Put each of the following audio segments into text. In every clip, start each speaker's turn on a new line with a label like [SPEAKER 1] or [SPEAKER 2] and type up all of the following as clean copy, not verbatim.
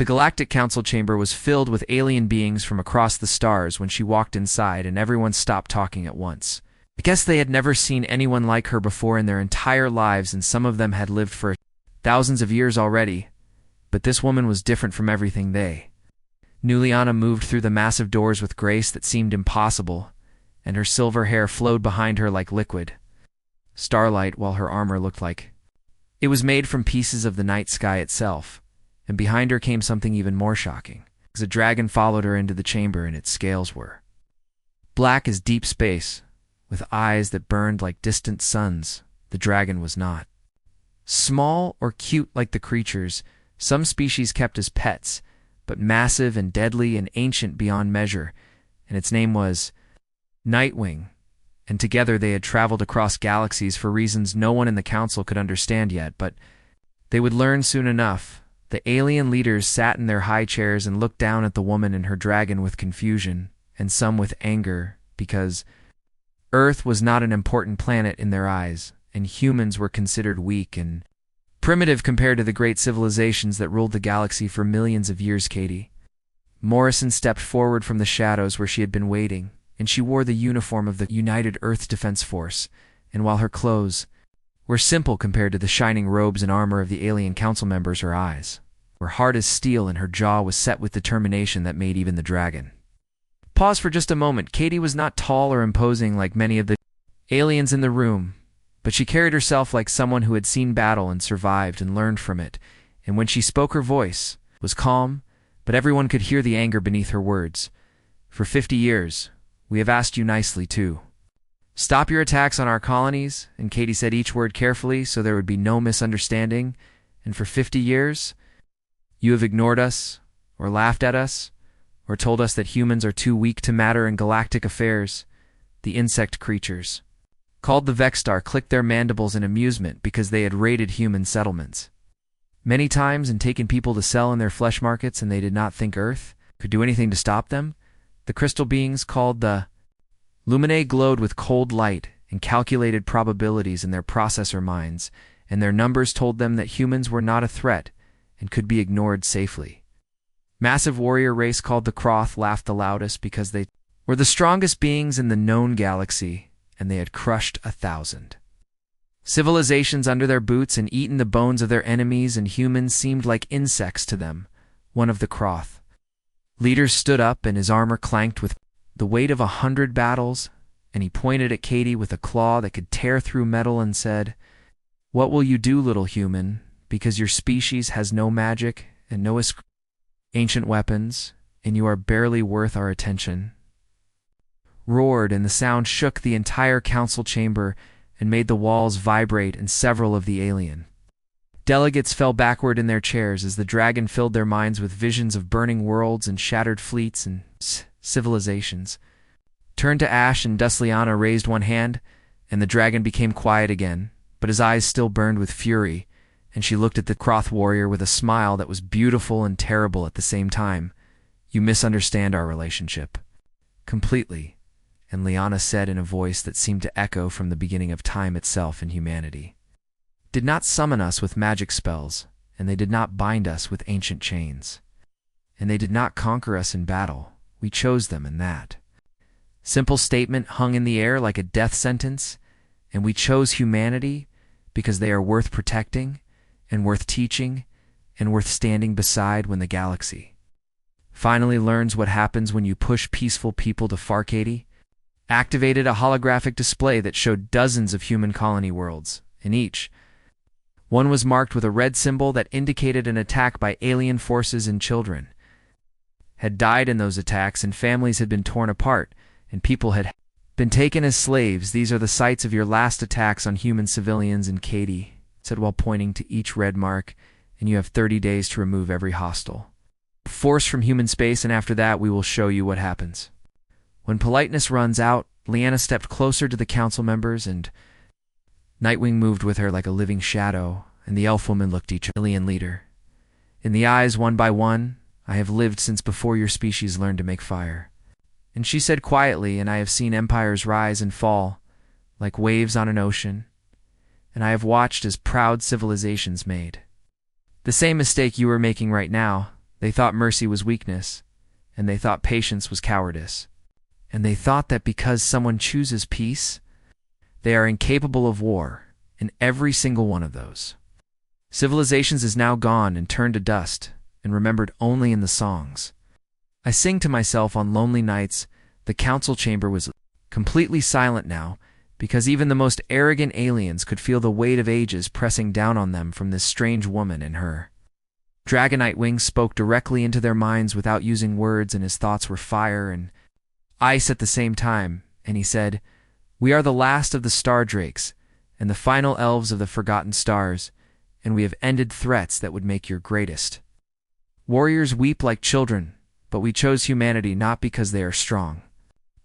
[SPEAKER 1] The Galactic Council chamber was filled with alien beings from across the stars when she walked inside, and everyone stopped talking at once. I guess they had never seen anyone like her before in their entire lives, and some of them had lived for thousands of years already. But this woman was different from everything they knew. Liana moved through the massive doors with grace that seemed impossible, and her silver hair flowed behind her like liquid starlight, while her armor looked like it was made from pieces of the night sky itself. And behind her came something even more shocking. As a dragon followed her into the chamber, and its scales were black as deep space, with eyes that burned like distant suns. The dragon was not small or cute like the creatures some species kept as pets, but massive and deadly and ancient beyond measure, and its name was Nightwing. And together they had traveled across galaxies for reasons no one in the council could understand yet, but they would learn soon enough. The alien leaders sat in their high chairs and looked down at the woman and her dragon with confusion, and some with anger, because Earth was not an important planet in their eyes, and humans were considered weak and primitive compared to the great civilizations that ruled the galaxy for millions of years. Katie Morrison stepped forward from the shadows where she had been waiting, and she wore the uniform of the United Earth Defense Force, and while her clothes were simple compared to the shining robes and armor of the alien council members, her eyes were hard as steel, and her jaw was set with determination that made even the dragon pause for just a moment. Katie was not tall or imposing like many of the aliens in the room, but she carried herself like someone who had seen battle and survived and learned from it, and when she spoke her voice was calm, but everyone could hear the anger beneath her words. For 50 years, we have asked you nicely to stop your attacks on our colonies, and Katie said each word carefully so there would be no misunderstanding, and for 50 years, you have ignored us, or laughed at us, or told us that humans are too weak to matter in galactic affairs. The insect creatures, called the Vexstar, clicked their mandibles in amusement because they had raided human settlements many times and taken people to sell in their flesh markets, and they did not think Earth could do anything to stop them. The crystal beings called the Luminae glowed with cold light and calculated probabilities in their processor minds, and their numbers told them that humans were not a threat and could be ignored safely. Massive warrior race called the Croth laughed the loudest because they were the strongest beings in the known galaxy, and they had crushed 1,000 civilizations under their boots and eaten the bones of their enemies, and humans seemed like insects to them. One of the Croth leaders stood up, and his armor clanked with the weight of 100 battles, and he pointed at Katie with a claw that could tear through metal and said, "What will you do, little human, because your species has no magic and no ancient weapons, and you are barely worth our attention?" Roared, and the sound shook the entire council chamber and made the walls vibrate, and several of the alien delegates fell backward in their chairs as the dragon filled their minds with visions of burning worlds and shattered fleets and civilizations. Turned to ash, and Dusliana raised one hand, and the dragon became quiet again, but his eyes still burned with fury, and she looked at the Croth warrior with a smile that was beautiful and terrible at the same time. "You misunderstand our relationship completely," and Liana said in a voice that seemed to echo from the beginning of time itself. And humanity did not summon us with magic spells, and they did not bind us with ancient chains, and they did not conquer us in battle. We chose them, and that simple statement hung in the air like a death sentence, and we chose humanity because they are worth protecting and worth teaching and worth standing beside when the galaxy finally learns what happens when you push peaceful people to far. Katie activated a holographic display that showed dozens of human colony worlds, and each one was marked with a red symbol that indicated an attack by alien forces, and children had died in those attacks, and families had been torn apart, and people had been taken as slaves. "These are the sites of your last attacks on human civilians," and Katie said while pointing to each red mark, "and you have 30 days to remove every hostile force from human space, and after that we will show you what happens when politeness runs out." Liana stepped closer to the council members, and Nightwing moved with her like a living shadow, and the elf woman looked each alien leader in the eyes one by one. "I have lived since before your species learned to make fire," and she said quietly, "and I have seen empires rise and fall like waves on an ocean, and I have watched as proud civilizations made the same mistake you are making right now. They thought mercy was weakness, and they thought patience was cowardice. And they thought that because someone chooses peace, they are incapable of war, in every single one of those. Civilizations is now gone and turned to dust, and remembered only in the songs. I sing to myself on lonely nights. The council chamber was completely silent now, because even the most arrogant aliens could feel the weight of ages pressing down on them from this strange woman and her. Dragonite Wing spoke directly into their minds without using words, and his thoughts were fire and ice at the same time, and he said, "We are the last of the star drakes, and the final elves of the forgotten stars, and we have ended threats that would make your greatest. Warriors weep like children, but we chose humanity not because they are strong,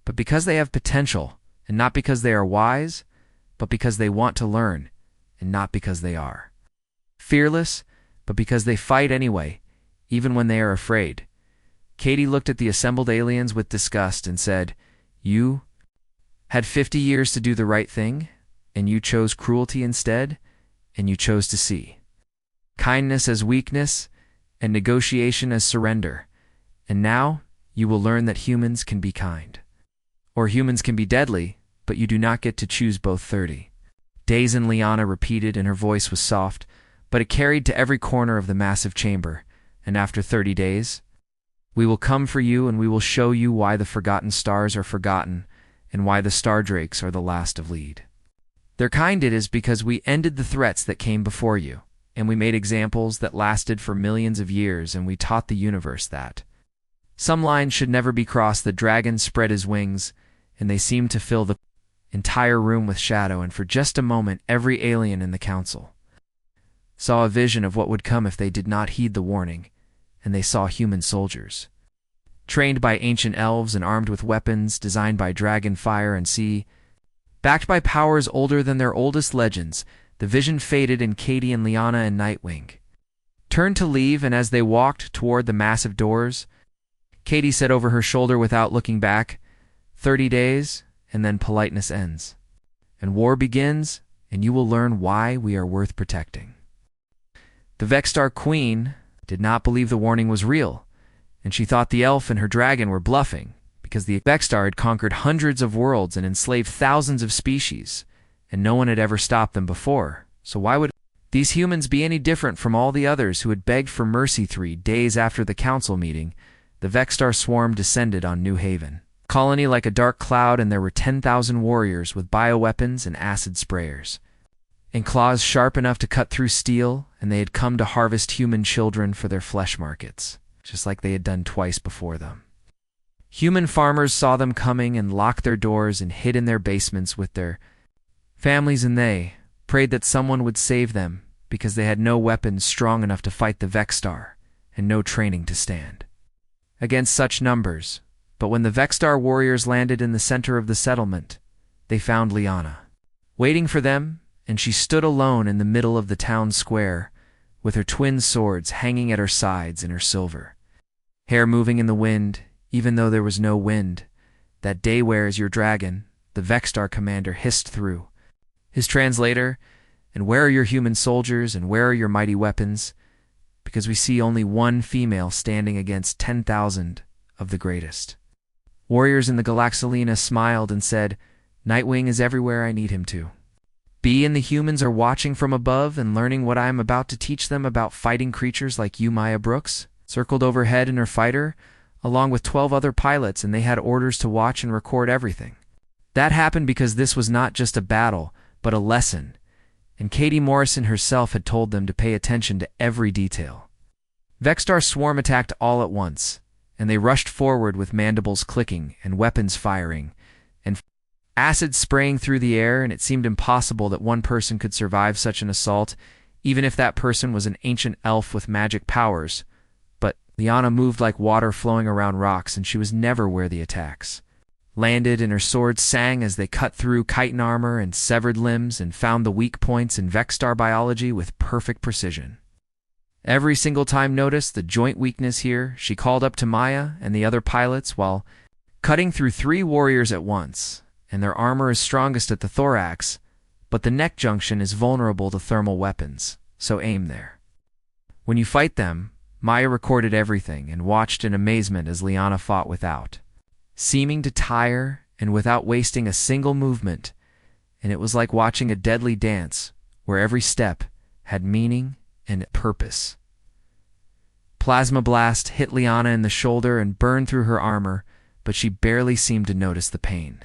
[SPEAKER 1] but because they have potential, and not because they are wise, but because they want to learn, and not because they are. Fearless, but because they fight anyway, even when they are afraid." Katie looked at the assembled aliens with disgust and said, "You had 50 years to do the right thing, and you chose cruelty instead, and you chose to see kindness as weakness and negotiation as surrender. And now you will learn that humans can be kind. Or humans can be deadly, but you do not get to choose both 30 days." And Liana repeated, and her voice was soft, but it carried to every corner of the massive chamber. "And after 30 days, we will come for you, and we will show you why the forgotten stars are forgotten, and why the star drakes are the last of lead. Their kind it is because we ended the threats that came before you, and we made examples that lasted for millions of years, and we taught the universe that some lines should never be crossed." The dragon spread his wings, and they seemed to fill the entire room with shadow, and for just a moment every alien in the council saw a vision of what would come if they did not heed the warning, and they saw human soldiers, trained by ancient elves and armed with weapons designed by dragon fire and sea, backed by powers older than their oldest legends. The vision faded, and Katie and Liana and Nightwing turned to leave, and as they walked toward the massive doors, Katie said over her shoulder without looking back, 30 days, and then politeness ends, and war begins, and you will learn why we are worth protecting." The Vexstar Queen did not believe the warning was real, and she thought the elf and her dragon were bluffing, because the Vexstar had conquered hundreds of worlds and enslaved thousands of species, and no one had ever stopped them before. So why would these humans be any different from all the others who had begged for mercy? 3 days after the council meeting, the Vexstar swarm descended on New Haven colony like a dark cloud, and there were 10,000 warriors with bioweapons and acid sprayers, and claws sharp enough to cut through steel, and they had come to harvest human children for their flesh markets, just like they had done twice before them. Human farmers saw them coming and locked their doors and hid in their basements with their families, and they prayed that someone would save them because they had no weapons strong enough to fight the Vexstar and no training to stand against such numbers. But when the Vexstar warriors landed in the center of the settlement, they found Liana waiting for them, and she stood alone in the middle of the town square with her twin swords hanging at her sides and her silver hair moving in the wind, even though there was no wind. "That day, where is your dragon?" the Vexstar commander hissed through his translator. "And where are your human soldiers, and where are your mighty weapons? Because we see only one female standing against 10,000 of the greatest." Warriors in the Galaxalina smiled and said, "Nightwing is everywhere I need him to be, and the humans are watching from above and learning what I am about to teach them about fighting creatures like you." Maya Brooks circled overhead in her fighter, along with 12 other pilots, and they had orders to watch and record everything. That happened because this was not just a battle, but a lesson, and Katie Morrison herself had told them to pay attention to every detail. Vexstar swarm attacked all at once, and they rushed forward with mandibles clicking and weapons firing, and acid spraying through the air, and it seemed impossible that one person could survive such an assault, even if that person was an ancient elf with magic powers. But Liana moved like water flowing around rocks, and she was never where the attacks landed, and her swords sang as they cut through chitin armor and severed limbs and found the weak points in Vexstar biology with perfect precision. Every single time noticed the joint weakness here. She called up to Maya and the other pilots while cutting through 3 warriors at once, and their armor is strongest at the thorax, but the neck junction is vulnerable to thermal weapons, so aim there. When you fight them, Maya recorded everything and watched in amazement as Liana fought without, seeming to tire and without wasting a single movement, and it was like watching a deadly dance where every step had meaning and purpose. Plasma Blast hit Liana in the shoulder and burned through her armor, but she barely seemed to notice the pain.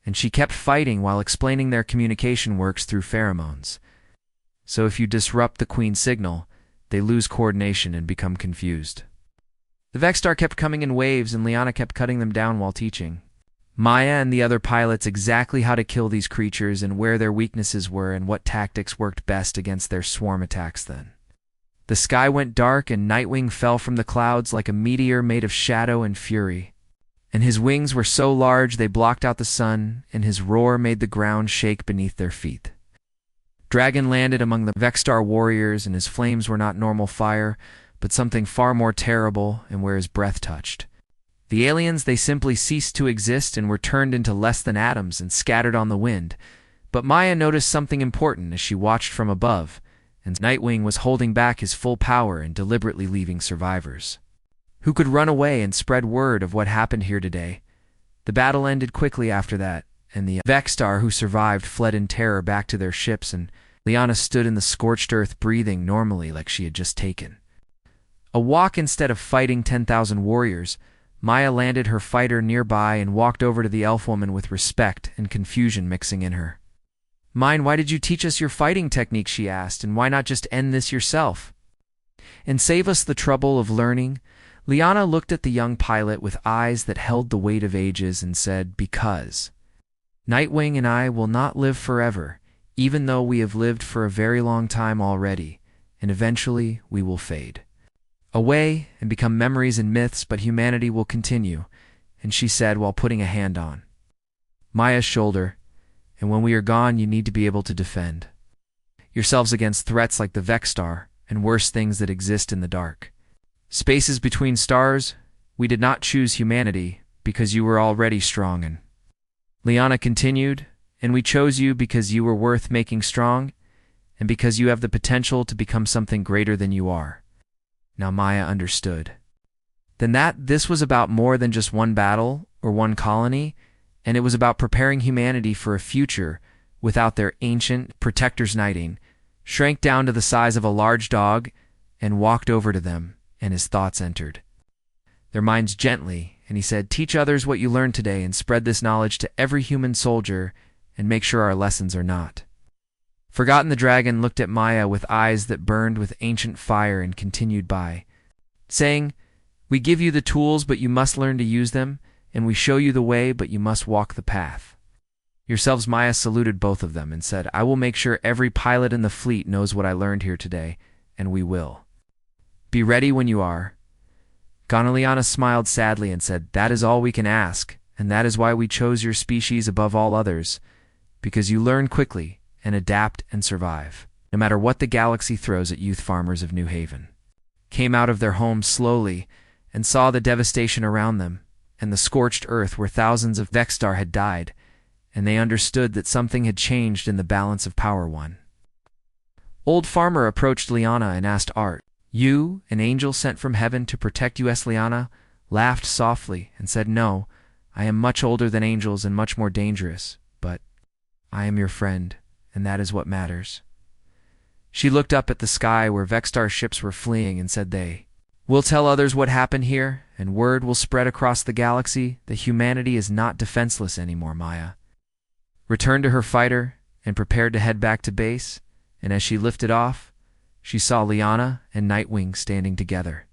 [SPEAKER 1] And she kept fighting while explaining their communication works through pheromones. So if you disrupt the Queen's signal, they lose coordination and become confused. The Vexstar kept coming in waves and Liana kept cutting them down while teaching Maya and the other pilots exactly how to kill these creatures and where their weaknesses were and what tactics worked best against their swarm attacks then. The sky went dark and Nightwing fell from the clouds like a meteor made of shadow and fury. And his wings were so large they blocked out the sun, and his roar made the ground shake beneath their feet. Dragon landed among the Vexstar warriors, and his flames were not normal fire, but something far more terrible, and where his breath touched. The aliens, they simply ceased to exist and were turned into less than atoms and scattered on the wind. But Maya noticed something important as she watched from above, and Nightwing was holding back his full power and deliberately leaving survivors who could run away and spread word of what happened here today. The battle ended quickly after that, and the Vexstar who survived fled in terror back to their ships, and Liana stood in the scorched earth breathing normally like she had just taken a walk instead of fighting 10,000 warriors. Maya landed her fighter nearby and walked over to the elf woman with respect and confusion mixing in her mind. "Why did you teach us your fighting technique?" she asked, "and why not just end this yourself and save us the trouble of learning?" Liana looked at the young pilot with eyes that held the weight of ages and said, "Because Nightwing and I will not live forever, even though we have lived for a very long time already, and eventually we will fade away and become memories and myths, but humanity will continue." And she said while putting a hand on Maya's shoulder, "And when we are gone, you need to be able to defend yourselves against threats like the Vexstar and worse things that exist in the dark spaces between stars. We did not choose humanity because you were already strong." And Liana continued, "And we chose you because you were worth making strong and because you have the potential to become something greater than you are." Now Maya understood then that this was about more than just one battle or one colony, and it was about preparing humanity for a future without their ancient protectors. Nightwing shrank down to the size of a large dog and walked over to them, and his thoughts entered their minds gently, and he said, "Teach others what you learned today and spread this knowledge to every human soldier and make sure our lessons are not forgotten." The dragon looked at Maya with eyes that burned with ancient fire and continued by saying, "We give you the tools, but you must learn to use them, and we show you the way, but you must walk the path yourselves." Maya saluted both of them and said, "I will make sure every pilot in the fleet knows what I learned here today, and we will be ready when you are." Liana smiled sadly and said, "That is all we can ask, and that is why we chose your species above all others, because you learn quickly and adapt and survive, no matter what the galaxy throws at." Youth farmers of New Haven came out of their homes slowly and saw the devastation around them and the scorched earth where thousands of Vexstar had died, and they understood that something had changed in the balance of power. One old farmer approached Liana and asked, "Art you an angel sent from heaven to protect us?" Liana laughed softly and said, "No, I am much older than angels and much more dangerous, but I am your friend, and that is what matters." She looked up at the sky where Vexstar ships were fleeing and said, "They will tell others what happened here, and word will spread across the galaxy that humanity is not defenseless anymore." Maya returned to her fighter and prepared to head back to base, and as she lifted off, she saw Liana and Nightwing standing together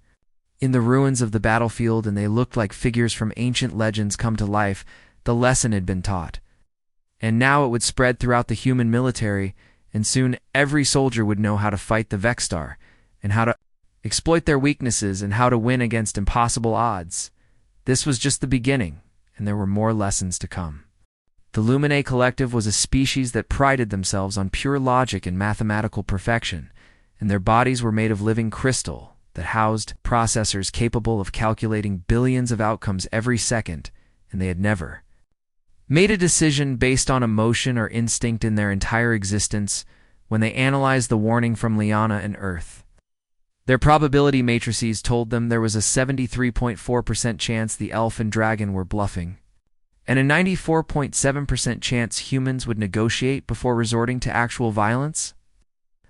[SPEAKER 1] in the ruins of the battlefield, and they looked like figures from ancient legends come to life. The lesson had been taught, and now it would spread throughout the human military, and soon every soldier would know how to fight the Vexstar, and how to exploit their weaknesses, and how to win against impossible odds. This was just the beginning, and there were more lessons to come. The Lumine Collective was a species that prided themselves on pure logic and mathematical perfection, and their bodies were made of living crystal that housed processors capable of calculating billions of outcomes every second, and they had never made a decision based on emotion or instinct in their entire existence. When they analyzed the warning from Liana and Earth, Their probability matrices told them there was a 73.4% chance the elf and dragon were bluffing, and a 94.7% chance humans would negotiate before resorting to actual violence.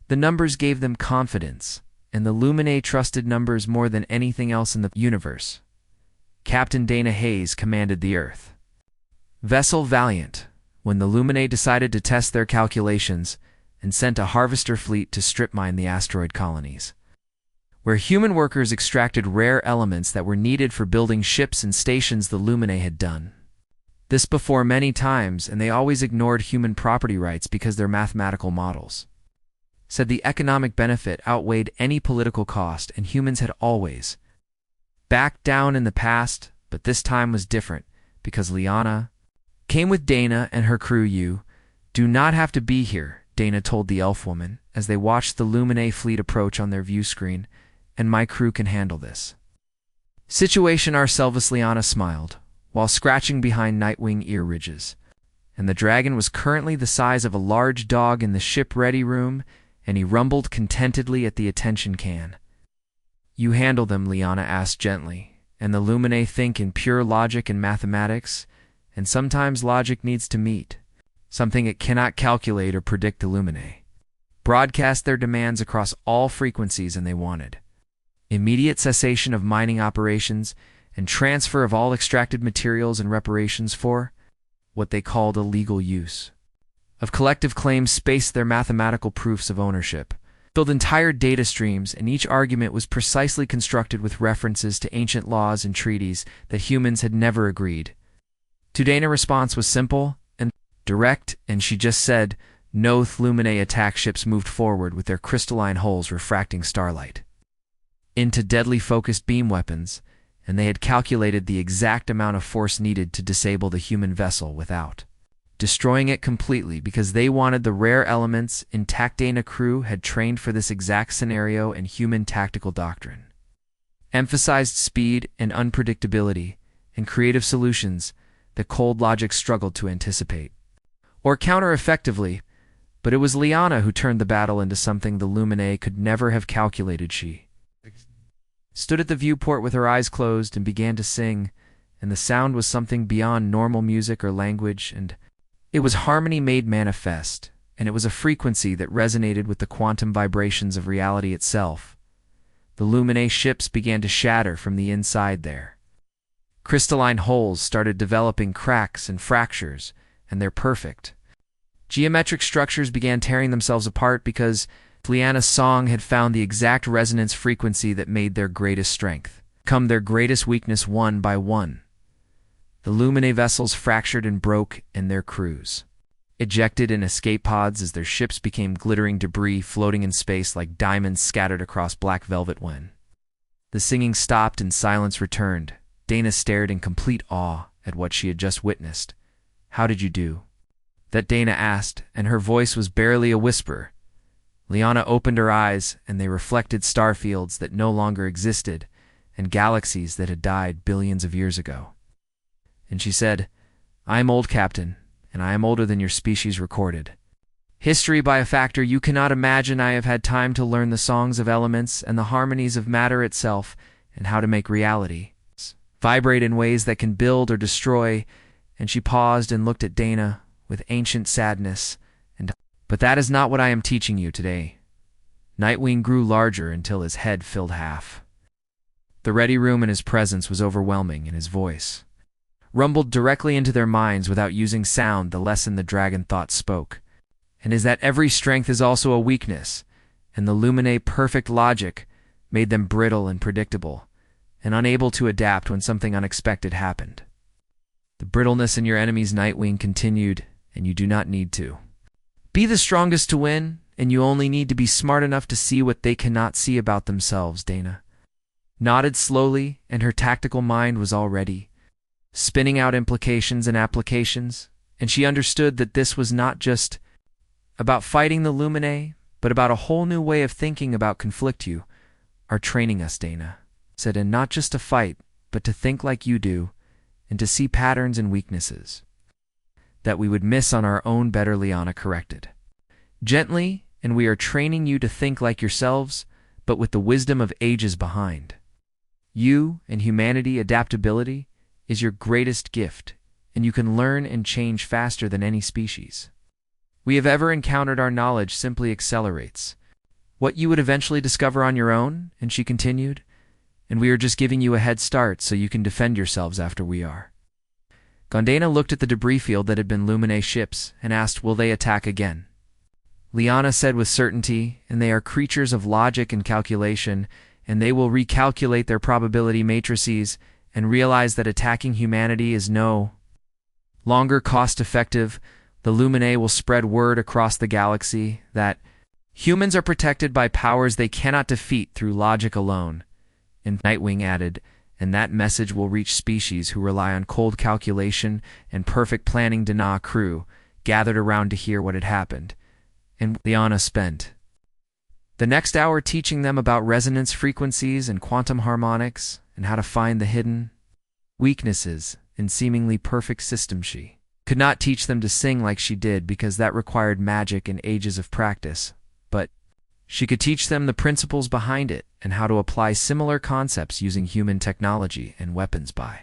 [SPEAKER 1] The numbers gave them confidence, and the Luminae trusted numbers more than anything else in the universe. Captain Dana Hayes commanded the Earth vessel Valiant when the Luminae decided to test their calculations and sent a harvester fleet to strip mine the asteroid colonies, where human workers extracted rare elements that were needed for building ships and stations the Luminae had done this before many times, and they always ignored human property rights because their mathematical models said the economic benefit outweighed any political cost, and humans had always backed down in the past, but this time was different because Liana came with Dana and her crew. You do not have to be here, Dana told the elf woman as they watched the Luminae fleet approach on their view screen, and my crew can handle this situation ourselves. Liana smiled while scratching behind Nightwing ear ridges, and the dragon was currently the size of a large dog in the ship-ready room, and he rumbled contentedly at the attention can. You handle them, Liana asked gently, and the Luminae think in pure logic and mathematics, and sometimes logic needs to meet something it cannot calculate or predict. The Luminae broadcast their demands across all frequencies, and they wanted immediate cessation of mining operations and transfer of all extracted materials and reparations for what they called illegal use of collective claims. Spaced their mathematical proofs of ownership, filled entire data streams, and each argument was precisely constructed with references to ancient laws and treaties that humans had never agreed to. Dana's response was simple and direct, and she just said, "No." Luminae attack ships moved forward with their crystalline hulls refracting starlight into deadly focused beam weapons, and they had calculated the exact amount of force needed to disable the human vessel without destroying it completely, because they wanted the rare elements intact. Dana crew had trained for this exact scenario, and human tactical doctrine emphasized speed and unpredictability and creative solutions that cold logic struggled to anticipate or counter effectively. But it was Liana who turned the battle into something the Luminae could never have calculated. She stood at the viewport with her eyes closed and began to sing, and the sound was something beyond normal music or language, and it was harmony made manifest, and it was a frequency that resonated with the quantum vibrations of reality itself. The Luminae ships began to shatter from the inside. Their crystalline holes started developing cracks and fractures, and their perfect geometric structures began tearing themselves apart because Liana's song had found the exact resonance frequency that made their greatest strength come their greatest weakness. One by one, the Luminae vessels fractured and broke, and their crews ejected in escape pods as their ships became glittering debris floating in space like diamonds scattered across black velvet. When the singing stopped and silence returned, Dana stared in complete awe at what she had just witnessed. "How did you do that?" Dana asked, and her voice was barely a whisper. Liana opened her eyes, and they reflected starfields that no longer existed and galaxies that had died billions of years ago. And she said, "I am old, Captain, and I am older than your species recorded history by a factor you cannot imagine. I have had time to learn the songs of elements and the harmonies of matter itself, and how to make reality vibrate in ways that can build or destroy." And she paused and looked at Dana with ancient sadness. "But that is not what I am teaching you today." Nightwing grew larger until his head filled half the ready room, and his presence was overwhelming, and his voice rumbled directly into their minds without using sound. "The lesson the dragon thought spoke, and is that every strength is also a weakness, and the Luminae perfect logic made them brittle and predictable, and unable to adapt when something unexpected happened. The brittleness in your enemies," Nightwing continued, "and you do not need to be the strongest to win, and you only need to be smart enough to see what they cannot see about themselves." Dana nodded slowly, and her tactical mind was already spinning out implications and applications, and she understood that this was not just about fighting the Luminae, but about a whole new way of thinking about conflict. "You are training us," Dana said, "and not just to fight, but to think like you do, and to see patterns and weaknesses that we would miss on our own better." Liana corrected gently, "And we are training you to think like yourselves, but with the wisdom of ages behind. You and humanity adaptability is your greatest gift, and you can learn and change faster than any species we have ever encountered. Our knowledge simply accelerates what you would eventually discover on your own, and she continued, and we are just giving you a head start so you can defend yourselves after we are. Gondana looked at the debris field that had been Luminae ships and asked, will they attack again? Liana said with certainty, and they are creatures of logic and calculation, and they will recalculate their probability matrices and realize that attacking humanity is no longer cost-effective. The Luminae will spread word across the galaxy that humans are protected by powers they cannot defeat through logic alone. And Nightwing added, and that message will reach species who rely on cold calculation and perfect planning. Dana crew gathered around to hear what had happened, and Liana spent the next hour teaching them about resonance frequencies and quantum harmonics and how to find the hidden weaknesses in seemingly perfect systems. She could not teach them to sing like she did because that required magic and ages of practice, but she could teach them the principles behind it and how to apply similar concepts using human technology and weapons. By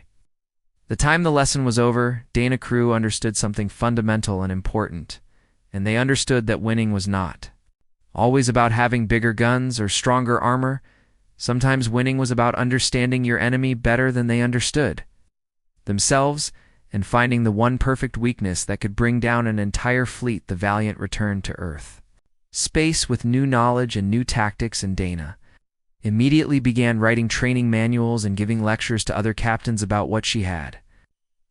[SPEAKER 1] the time the lesson was over, Dana crew understood something fundamental and important, and they understood that winning was not always about having bigger guns or stronger armor. Sometimes winning was about understanding your enemy better than they understood themselves and finding the one perfect weakness that could bring down an entire fleet. The Valiant returned to Earth space with new knowledge and new tactics, and Dana immediately began writing training manuals and giving lectures to other captains about what she had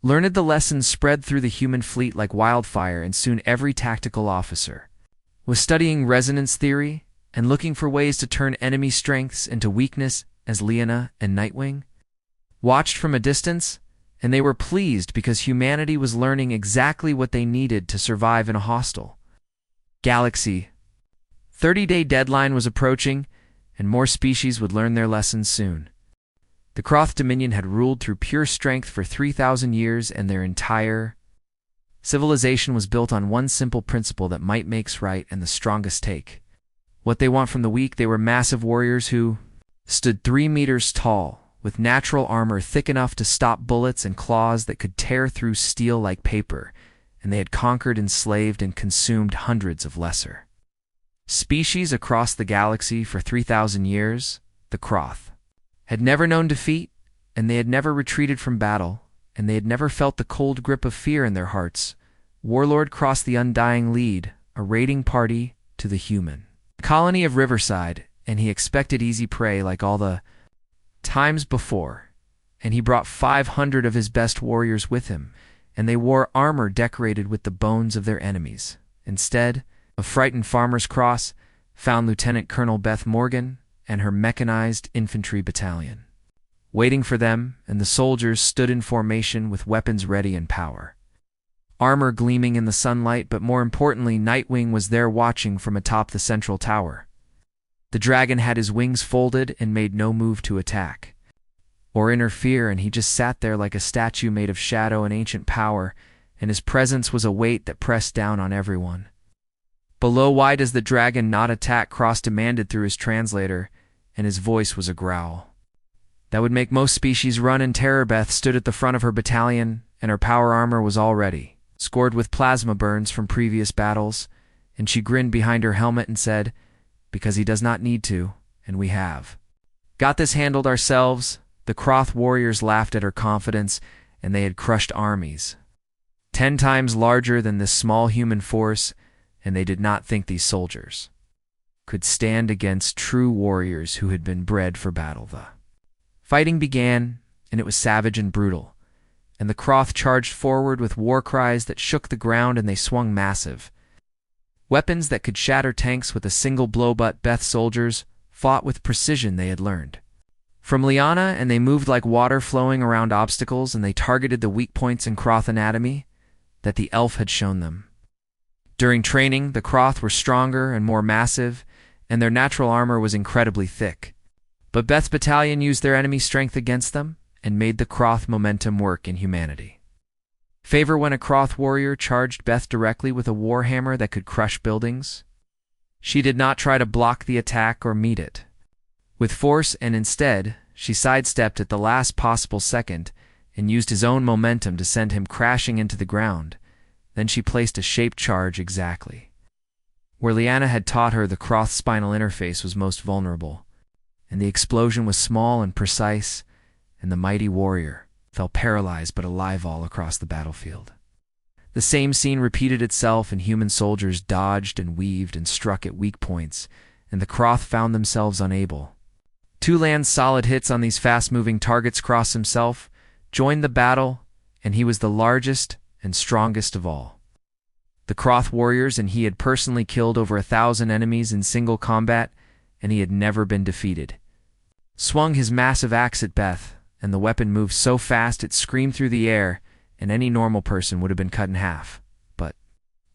[SPEAKER 1] learned. The lessons spread through the human fleet like wildfire, and soon every tactical officer was studying resonance theory and looking for ways to turn enemy strengths into weakness. As Liana and Nightwing watched from a distance, and they were pleased because humanity was learning exactly what they needed to survive in a hostile galaxy. 30-day deadline was approaching, and more species would learn their lessons soon. The Kroth Dominion had ruled through pure strength for 3,000 years, and their entire civilization was built on one simple principle: that might makes right and the strongest take what they want from the weak. They were massive warriors who stood 3 meters tall, with natural armor thick enough to stop bullets and claws that could tear through steel like paper, and they had conquered, enslaved, and consumed hundreds of lesser species across the galaxy for 3,000 years. The Kroth had never known defeat, and they had never retreated from battle, and they had never felt the cold grip of fear in their hearts. Warlord crossed the Undying lead, a raiding party to the human colony of Riverside, and he expected easy prey like all the times before, and he brought 500 of his best warriors with him, and they wore armor decorated with the bones of their enemies. Instead, a frightened farmer's cross found Lieutenant Colonel Beth Morgan and her mechanized infantry battalion waiting for them, and the soldiers stood in formation with weapons ready and power, armor gleaming in the sunlight. But more importantly, Nightwing was there watching from atop the central tower. The dragon had his wings folded and made no move to attack or interfere, and he just sat there like a statue made of shadow and ancient power, and his presence was a weight that pressed down on everyone. Below, why does the dragon not attack? Cross demanded through his translator, and his voice was a growl that would make most species run in terror. Beth stood at the front of her battalion, and her power armor was already scored with plasma burns from previous battles, and she grinned behind her helmet and said, because he does not need to, and we have got this handled ourselves. The Kroth warriors laughed at her confidence, and they had crushed armies 10 times larger than this small human force, and they did not think these soldiers could stand against true warriors who had been bred for battle. The fighting began, and it was savage and brutal, and the Kroth charged forward with war cries that shook the ground, and they swung massive weapons that could shatter tanks with a single blow. But Beth's soldiers fought with precision they had learned from Liana, and they moved like water flowing around obstacles, and they targeted the weak points in Kroth anatomy that the elf had shown them. During training, the Kroth were stronger and more massive, and their natural armor was incredibly thick. But Beth's battalion used their enemy strength against them and made the Kroth momentum work in humanity favor. When a Kroth warrior charged Beth directly with a warhammer that could crush buildings, she did not try to block the attack or meet it with force, and instead, she sidestepped at the last possible second and used his own momentum to send him crashing into the ground. Then she placed a shaped charge exactly where Liana had taught her the Croth's spinal interface was most vulnerable, and the explosion was small and precise, and the mighty warrior fell paralyzed but alive all across the battlefield. The same scene repeated itself, and human soldiers dodged and weaved and struck at weak points, and the Croth found themselves unable to land solid hits on these fast-moving targets. Cross himself joined the battle, and he was the largest and strongest of all. The Croth warriors and he had personally killed over 1,000 enemies in single combat, and he had never been defeated. Swung his massive axe at Beth, and the weapon moved so fast it screamed through the air, and any normal person would have been cut in half. But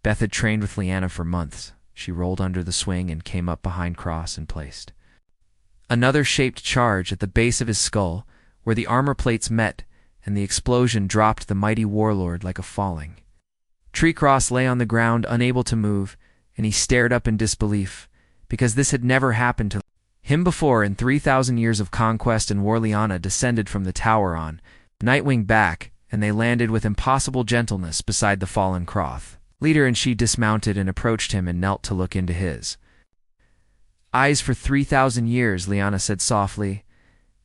[SPEAKER 1] Beth had trained with Liana for months. She rolled under the swing and came up behind Cross and placed another shaped charge at the base of his skull, where the armor plates met, and the explosion dropped the mighty warlord like a falling tree. Cross lay on the ground, unable to move, and he stared up in disbelief, because this had never happened to him before in 3,000 years of conquest and war. Liana descended from the tower on Nightwing back, and they landed with impossible gentleness beside the fallen Croth leader, and she dismounted and approached him and knelt to look into his eyes. For 3,000 years, Liana said softly,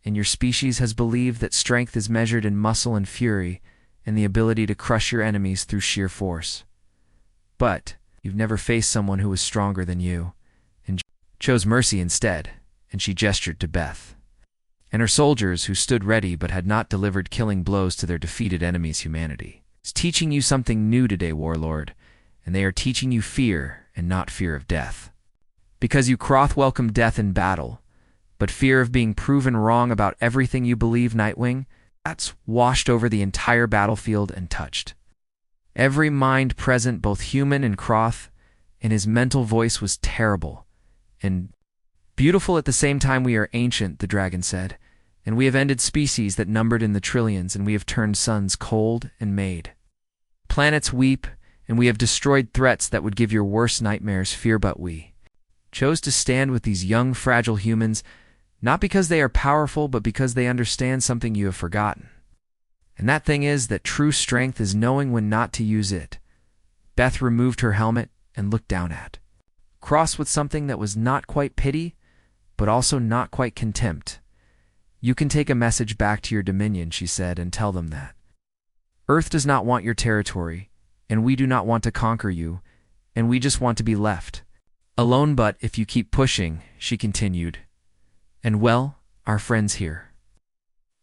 [SPEAKER 1] and your species has believed that strength is measured in muscle and fury, and the ability to crush your enemies through sheer force. But you've never faced someone who was stronger than you, and chose mercy instead. And she gestured to Beth and her soldiers, who stood ready but had not delivered killing blows to their defeated enemies' humanity. It's teaching you something new today, Warlord, and they are teaching you fear and not fear of death. Because you Croth welcome death in battle, but fear of being proven wrong about everything you believe. Nightwing, that's washed over the entire battlefield and touched every mind present, both human and Croth, and his mental voice was terrible and beautiful at the same time. We are ancient, the dragon said, and we have ended species that numbered in the trillions, and we have turned suns cold and made planets weep, and we have destroyed threats that would give your worst nightmares fear. But we chose to stand with these young, fragile humans, not because they are powerful, but because they understand something you have forgotten. And that thing is that true strength is knowing when not to use it. Beth removed her helmet and looked down at Cross with something that was not quite pity, but also not quite contempt. You can take a message back to your dominion, she said, and tell them that Earth does not want your territory, and we do not want to conquer you, and we just want to be left alone. But if you keep pushing, she continued, and well, our friends here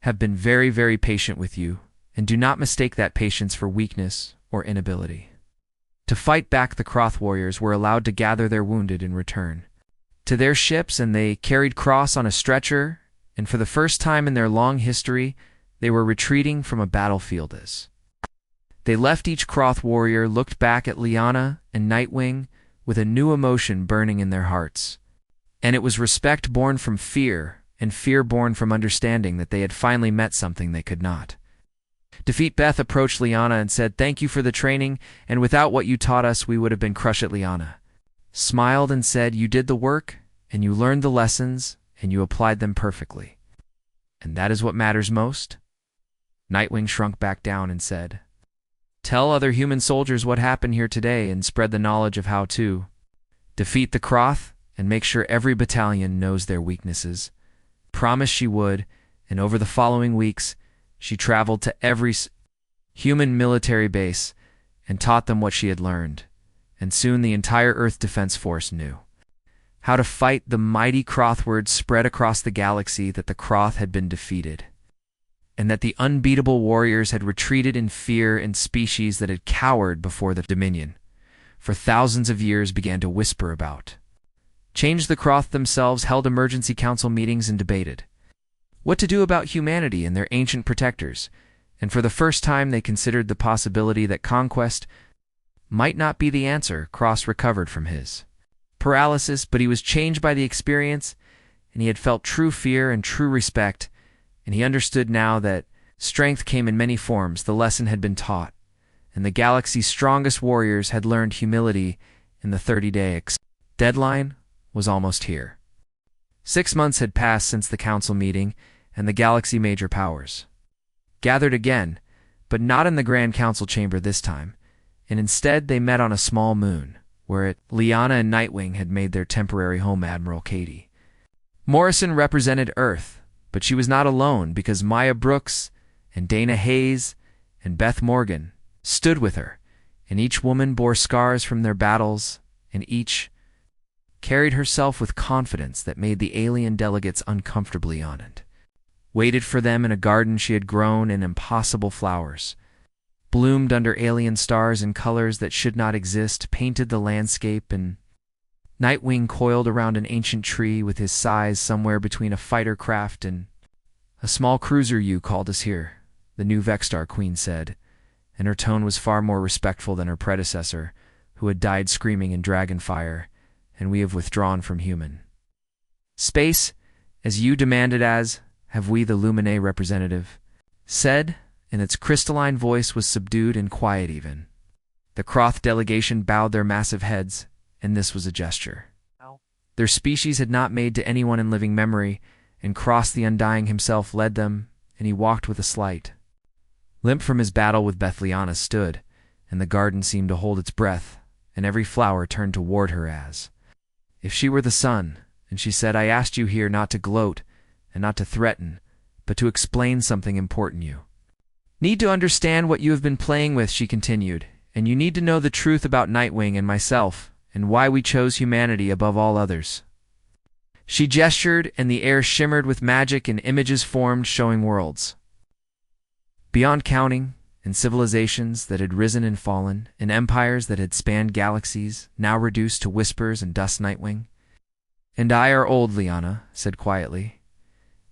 [SPEAKER 1] have been very, very patient with you, and do not mistake that patience for weakness or inability to fight back. The Croth warriors were allowed to gather their wounded in return to their ships, and they carried Cross on a stretcher, and for the first time in their long history, they were retreating from a battlefield. As they left, each Croth warrior looked back at Liana and Nightwing with a new emotion burning in their hearts. And it was respect born from fear, and fear born from understanding that they had finally met something they could not defeat. Beth approached Liana and said, thank you for the training, and without what you taught us, we would have been crushed. Liana smiled and said, you did the work, and you learned the lessons, and you applied them perfectly. And that is what matters most. Nightwing shrunk back down and said, tell other human soldiers what happened here today, and spread the knowledge of how to defeat the Croth, and make sure every battalion knows their weaknesses. Promised she would, and over the following weeks, she traveled to every human military base and taught them what she had learned. And soon the entire Earth Defense Force knew how to fight. The mighty Croth word spread across the galaxy that the Croth had been defeated, and that the unbeatable warriors had retreated in fear, and species that had cowered before the Dominion for thousands of years began to whisper about change. The Croth themselves held emergency council meetings and debated what to do about humanity and their ancient protectors, and for the first time they considered the possibility that conquest might not be the answer. Cross recovered from his paralysis, but he was changed by the experience, and he had felt true fear and true respect, and he understood now that strength came in many forms. The lesson had been taught, and the galaxy's strongest warriors had learned humility, and the 30-day deadline was almost here. 6 months had passed since the council meeting, and the galaxy major powers gathered again, but not in the Grand Council chamber this time, and instead they met on a small moon, where Liana and Nightwing had made their temporary home. Admiral Katie Morrison represented Earth, but she was not alone because Maya Brooks and Dana Hayes and Beth Morgan stood with her, and each woman bore scars from their battles, and each carried herself with confidence that made the alien delegates uncomfortably honored. Waited for them in a garden she had grown in impossible flowers, bloomed under alien stars in colors that should not exist, painted the landscape, and Nightwing coiled around an ancient tree with his size somewhere between a fighter craft and a small cruiser. "You called us here," the new Vexstar Queen said, and her tone was far more respectful than her predecessor, who had died screaming in dragonfire, "and we have withdrawn from human space, as you demanded, as have we." The Lumine representative said, and its crystalline voice was subdued and quiet even. The Croth delegation bowed their massive heads, and this was a gesture their species had not made to anyone in living memory, and Cross the Undying himself led them, and he walked with a slight limp from his battle with Bethliana stood, and the garden seemed to hold its breath, and every flower turned toward her as if she were the sun, and she said, "I asked you here not to gloat and not to threaten, but to explain something important. You need to understand what you have been playing with," she continued, "and you need to know the truth about Nightwing and myself, and why we chose humanity above all others." She gestured, and the air shimmered with magic, and images formed showing worlds beyond counting, and civilizations that had risen and fallen, and empires that had spanned galaxies, now reduced to whispers and dust. Nightwing and I are old, Liana said quietly,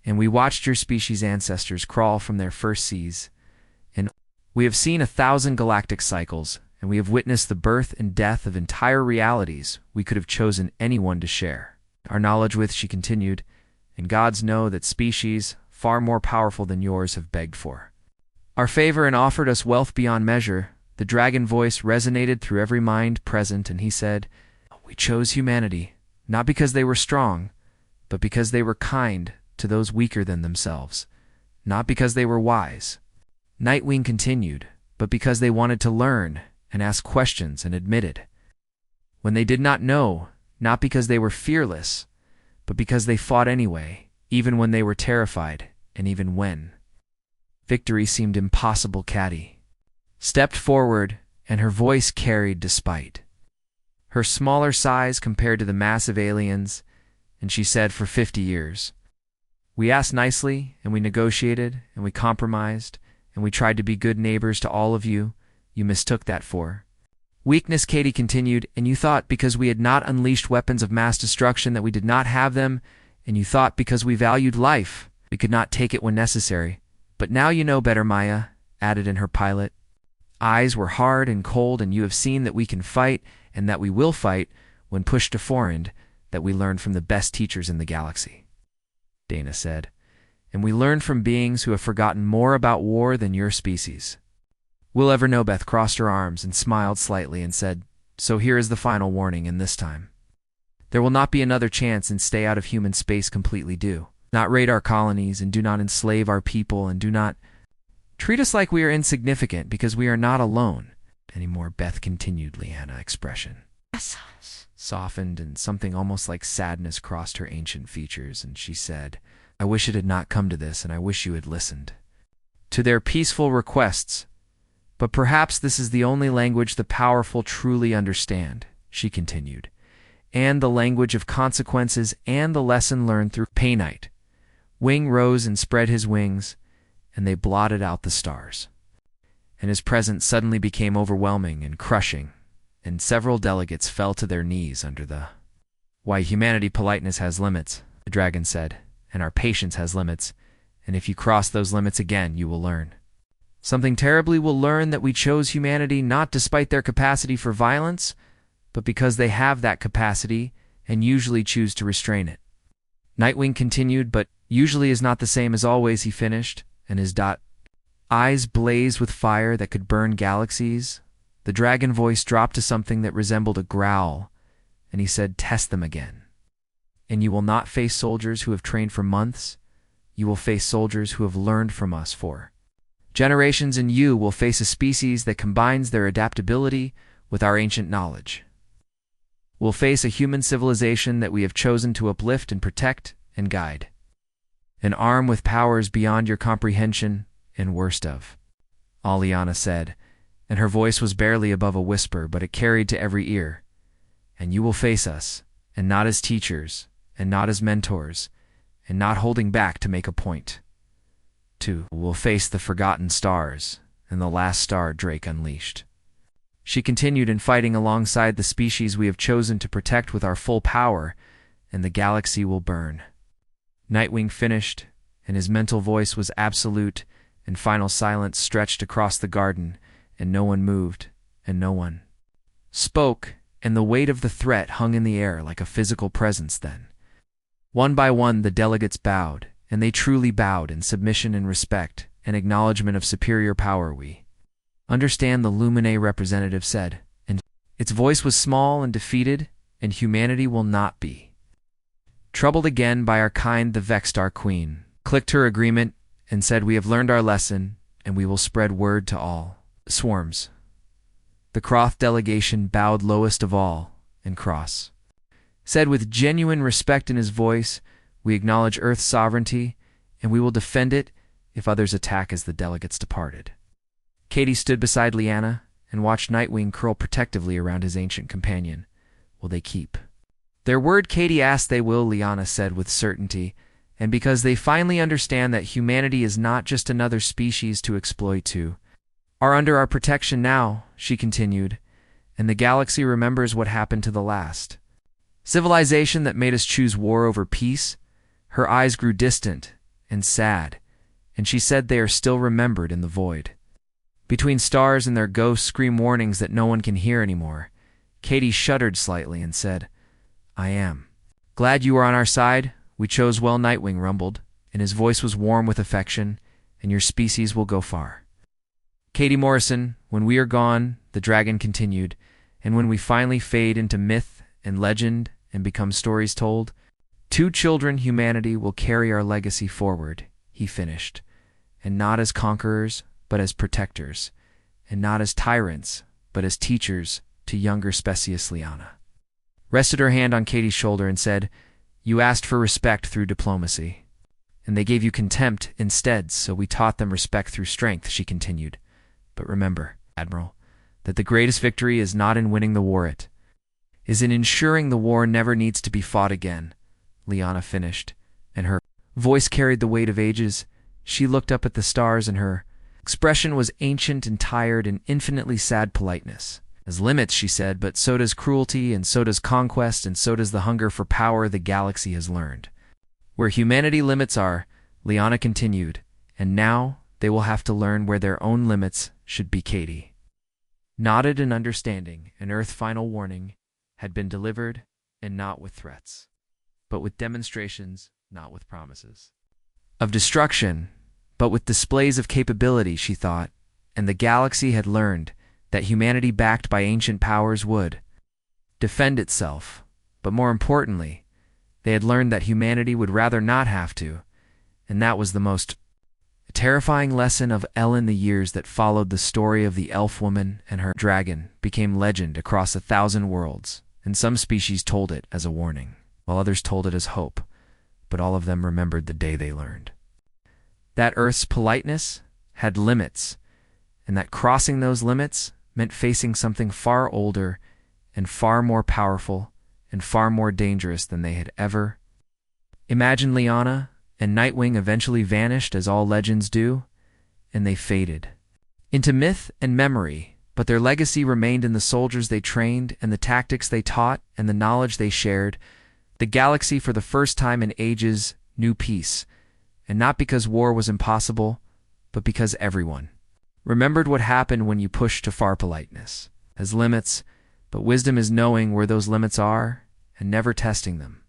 [SPEAKER 1] and we watched your species' ancestors crawl from their first seas, and we have seen 1,000 galactic cycles, and we have witnessed the birth and death of entire realities we could have chosen anyone to share our knowledge with, she continued, and gods know that species far more powerful than yours have begged for our favor and offered us wealth beyond measure. The dragon voice resonated through every mind present, and he said, "We chose humanity, not because they were strong, but because they were kind to those weaker than themselves, not because they were wise." Nightwing continued, "But because they wanted to learn and ask questions and admitted when they did not know, not because they were fearless, but because they fought anyway, even when they were terrified, and even when victory seemed impossible." Caddy stepped forward, and her voice carried despite her smaller size compared to the massive aliens, and she said, "For 50 years, we asked nicely, and we negotiated, and we compromised, and we tried to be good neighbors to all of you. You mistook that for weakness," Katie continued, "and you thought because we had not unleashed weapons of mass destruction that we did not have them, and you thought because we valued life, we could not take it when necessary. But now you know better," Maya added in her pilot eyes were hard and cold, "and you have seen that we can fight, and that we will fight when pushed to forend, that we learned from the best teachers in the galaxy," Dana said, "and we learned from beings who have forgotten more about war than your species will ever know." Beth crossed her arms and smiled slightly and said, "So here is the final warning, and this time there will not be another chance, and stay out of human space completely. Do not raid our colonies, and do not enslave our people, and do not treat us like we are insignificant, because we are not alone anymore." Beth continued. Liana's expression softened, and something almost like sadness crossed her ancient features, and she said, "I wish it had not come to this, and I wish you had listened to their peaceful requests. But perhaps this is the only language the powerful truly understand," she continued, "and the language of consequences, and the lesson learned through painite." Wing rose and spread his wings, and they blotted out the stars, and his presence suddenly became overwhelming and crushing, and several delegates fell to their knees under the "Why, humanity politeness has limits," the dragon said, "and our patience has limits, and if you cross those limits again, you will learn something terribly. Will learn that we chose humanity not despite their capacity for violence, but because they have that capacity and usually choose to restrain it." Nightwing continued, "But usually is not the same as always," he finished, and his eyes blazed with fire that could burn galaxies. The dragon voice dropped to something that resembled a growl, and he said, "Test them again, And you will not face soldiers who have trained for months. You will face soldiers who have learned from us for generations, and you will face a species that combines their adaptability with our ancient knowledge. We'll face a human civilization that we have chosen to uplift and protect and guide. An arm with powers beyond your comprehension and worst of all, Liana said, and her voice was barely above a whisper, but it carried to every ear. And you will face us, and not as teachers, and not as mentors, and not holding back to make a point. 2. We'll face the forgotten stars, and the last star Drake unleashed. She continued, in fighting alongside the species we have chosen to protect with our full power, and the galaxy will burn. Nightwing finished, and his mental voice was absolute, and final silence stretched across the garden, and no one moved, and no one spoke, and the weight of the threat hung in the air like a physical presence then. One by one the delegates bowed, and they truly bowed in submission and respect, and acknowledgement of superior power. We understand, the Lumine representative said, and its voice was small and defeated, and humanity will not be troubled again by our kind. The Vexstar Queen clicked her agreement and said, we have learned our lesson, and we will spread word to all swarms. The Croth delegation bowed lowest of all, and Cross said with genuine respect in his voice, we acknowledge Earth's sovereignty, and we will defend it if others attack. As the delegates departed, Katie stood beside Liana and watched Nightwing curl protectively around his ancient companion. Will they keep their word? Katie asked. They will, Liana said with certainty, and because they finally understand that humanity is not just another species to exploit, to are under our protection now, she continued, and the galaxy remembers what happened to the last civilization that made us choose war over peace. Her eyes grew distant and sad, and she said they are still remembered in the void between stars, and their ghosts scream warnings that no one can hear anymore. Katie shuddered slightly and said, I am glad you are on our side. We chose well, Nightwing rumbled, and his voice was warm with affection, and your species will go far. Katie Morrison, when we are gone, the dragon continued, and when we finally fade into myth and legend and become stories told, 2 children, humanity will carry our legacy forward, he finished, and not as conquerors, but as protectors, and not as tyrants, but as teachers to younger species. Liana rested her hand on Katie's shoulder and said, you asked for respect through diplomacy, and they gave you contempt instead, so we taught them respect through strength, she continued. But remember, Admiral, that the greatest victory is not in winning the war, it is in ensuring the war never needs to be fought again, Liana finished, and her voice carried the weight of ages. She looked up at the stars, and her expression was ancient and tired and infinitely sad politeness. As limits, she said, but so does cruelty, and so does conquest, and so does the hunger for power the galaxy has learned. Where humanity limits are, Liana continued, and now they will have to learn where their own limits should be. Katie nodded in understanding, and Earth's final warning had been delivered, and not with threats, but with demonstrations, not with promises of destruction, but with displays of capability, she thought, and the galaxy had learned that humanity backed by ancient powers would defend itself, but more importantly, they had learned that humanity would rather not have to, and that was the most terrifying lesson of Ellen. The years that followed the story of the elf woman and her dragon became legend across 1,000 worlds, and some species told it as a warning, while others told it as hope, but all of them remembered the day they learned that Earth's politeness had limits, and that crossing those limits meant facing something far older and far more powerful and far more dangerous than they had ever imagined. Liana and Nightwing eventually vanished, as all legends do, and they faded into myth and memory, but their legacy remained in the soldiers they trained and the tactics they taught and the knowledge they shared. The galaxy, for the first time in ages, knew peace, and not because war was impossible, but because everyone remembered what happened when you push to far. Politeness has limits, but wisdom is knowing where those limits are and never testing them.